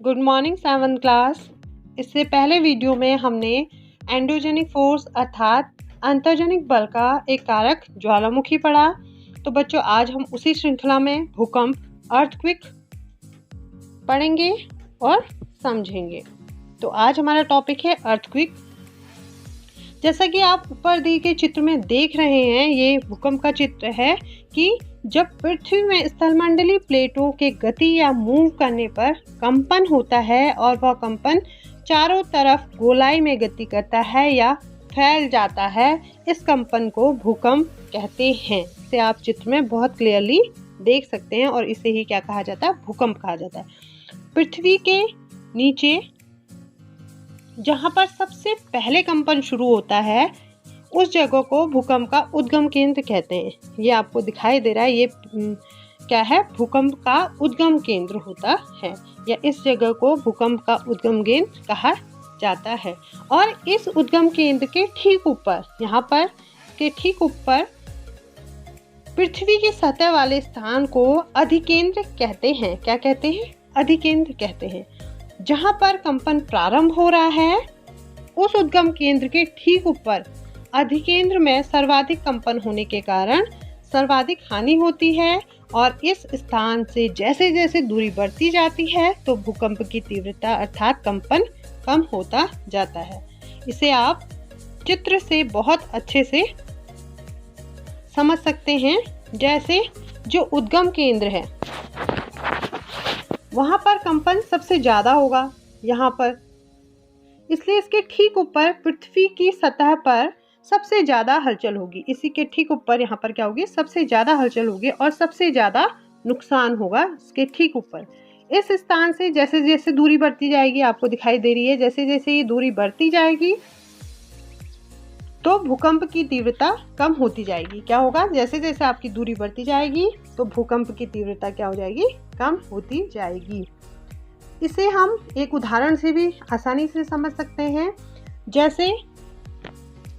Good morning 7th class. इससे पहले video में हमने एंडोजेनिक फोर्स अर्थात अंतर्जनिक बल का एक कारक ज्वालामुखी पढ़ा। तो बच्चों आज हम उसी श्रृंखला में भूकंप अर्थक्वेक पढ़ेंगे और समझेंगे। तो आज हमारा टॉपिक है अर्थक्वेक। जैसा कि आप ऊपर दिए गए चित्र में देख रहे हैं, ये भूकंप का चित्र है कि जब पृथ्वी में स्थलमंडलीय प्लेटों के गति या मूव करने पर कंपन होता है और वह कंपन चारों तरफ गोलाई में गति करता है या फैल जाता है, इस कंपन को भूकंप कहते हैं। इसे आप चित्र में बहुत क्लियरली देख सकते हैं और इसे ही क्या कहा जाता है, भूकंप कहा जाता है। पृथ्वी के नीचे जहां पर सबसे पहले कंपन शुरू होता है, उस जगह को भूकंप का उद्गम केंद्र कहते हैं। ये आपको दिखाई दे रहा है, ये क्या है, भूकंप का उद्गम केंद्र होता है, या इस जगह को भूकंप का उद्गम केंद्र कहा जाता है। और इस उद्गम केंद्र के ठीक ऊपर, यहाँ पर के ठीक ऊपर पृथ्वी की सतह वाले स्थान को अधिकेंद्र कहते हैं। क्या कहते हैं? अधिकेंद्र कहते हैं। जहां पर कंपन प्रारंभ हो रहा है, उस उद्गम केंद्र के ठीक ऊपर अधिकेंद्र में सर्वाधिक कंपन होने के कारण सर्वाधिक हानि होती है, और इस स्थान से जैसे जैसे दूरी बढ़ती जाती है तो भूकंप की तीव्रता अर्थात कंपन कम होता जाता है। इसे आप चित्र से बहुत अच्छे से समझ सकते हैं। जैसे जो उद्गम केंद्र है वहां पर कंपन सबसे ज्यादा होगा यहाँ पर, इसलिए इसके ठीक ऊपर पृथ्वी की सतह पर सबसे ज्यादा हलचल होगी। इसी के ठीक ऊपर यहाँ पर क्या होगी, सबसे ज्यादा हलचल होगी और सबसे ज्यादा नुकसान होगा इसके ठीक ऊपर। इस स्थान से जैसे जैसे दूरी बढ़ती जाएगी, आपको दिखाई दे रही है, जैसे जैसे ये दूरी बढ़ती जाएगी तो भूकंप की तीव्रता कम होती जाएगी। क्या होगा, जैसे जैसे आपकी दूरी बढ़ती जाएगी तो भूकंप की तीव्रता क्या हो जाएगी, कम होती जाएगी। इसे हम एक उदाहरण से भी आसानी से समझ सकते हैं। जैसे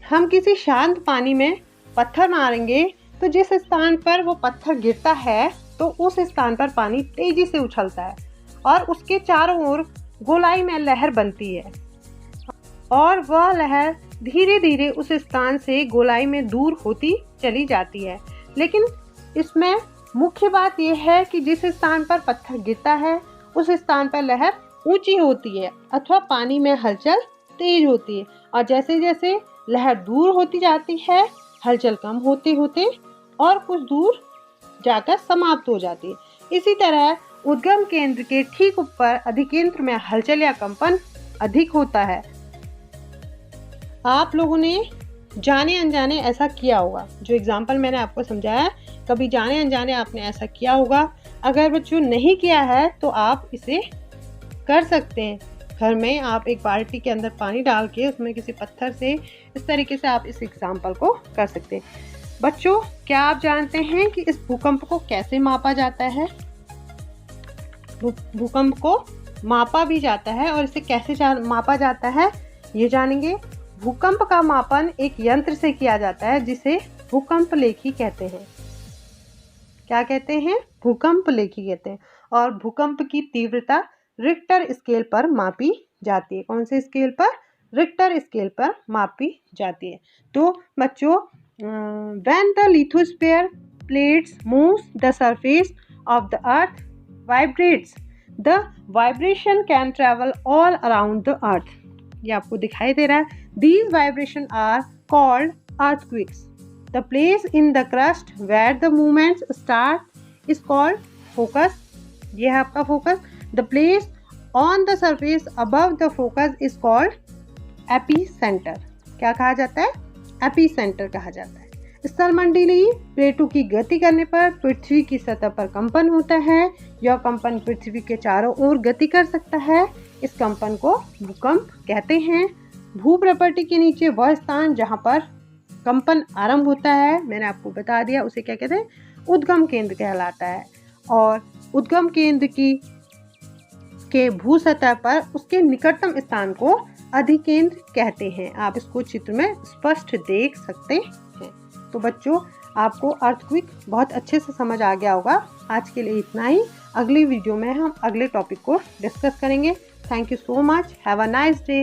हम किसी शांत पानी में पत्थर मारेंगे तो जिस स्थान पर वो पत्थर गिरता है तो उस स्थान पर पानी तेजी से उछलता है और उसके चारों ओर गोलाई में लहर बनती है, और वह लहर धीरे धीरे उस स्थान से गोलाई में दूर होती चली जाती है। लेकिन इसमें मुख्य बात यह है कि जिस स्थान पर पत्थर गिरता है उस स्थान पर लहर ऊंची होती है अथवा पानी में हलचल तेज होती है, और जैसे जैसे लहर दूर होती जाती है हलचल कम होते होते और कुछ दूर जाकर समाप्त हो जाती है। इसी तरह उद्गम केंद्र के ठीक ऊपर अधिकेंद्र में हलचल या कंपन अधिक होता है। आप लोगों ने जाने अनजाने ऐसा किया होगा, जो एग्जाम्पल मैंने आपको समझाया, कभी जाने अनजाने आपने ऐसा किया होगा। अगर बच्चों नहीं किया है तो आप इसे कर सकते हैं। घर में आप एक बाल्टी के अंदर पानी डाल के उसमें किसी पत्थर से इस तरीके से आप इस एग्जाम्पल को कर सकते हैं। बच्चों, क्या आप जानते हैं कि इस भूकंप को कैसे मापा जाता है? भूकंप को मापा भी जाता है, और इसे कैसे मापा जाता है ये जानेंगे। भूकंप का मापन एक यंत्र से किया जाता है जिसे भूकंप लेखी कहते हैं। क्या कहते हैं? भूकंप लेखी कहते हैं। और भूकंप की तीव्रता रिक्टर स्केल पर मापी जाती है। कौन से स्केल पर? रिक्टर स्केल पर मापी जाती है। तो बच्चों, when the lithosphere plates moves, the surface of the earth vibrates. The vibration can travel all around the earth. ये आपको दिखाई दे रहा है। These vibrations are called earthquakes. The place in the crust where the movements start is called focus. ये है आपका focus. The place on the surface above the focus is called epicenter. क्या कहा जाता है? एपीसेंटर कहा जाता है। स्थलमंडलीय प्लेटों की गति करने पर पृथ्वी की सतह पर कंपन होता है। यह कंपन पृथ्वी के चारों ओर गति कर सकता है। इस कंपन को भूकंप कहते हैं। भूप्रपट्टी के नीचे वह स्थान जहां पर कंपन आरंभ होता है, मैंने आपको बता दिया, उसे क्या कहते हैं? उद्गम केंद्र कहलाता है। और उद्गम केंद्र के भू सतह पर उसके निकटतम स्थान को अधिकेंद्र कहते हैं। आप इसको चित्र में स्पष्ट देख सकते हैं। तो बच्चों, आपको अर्थक्वेक बहुत अच्छे से समझ आ गया होगा। आज के लिए इतना ही। अगली वीडियो में हम अगले टॉपिक को डिस्कस करेंगे। Thank you so much. Have a nice day.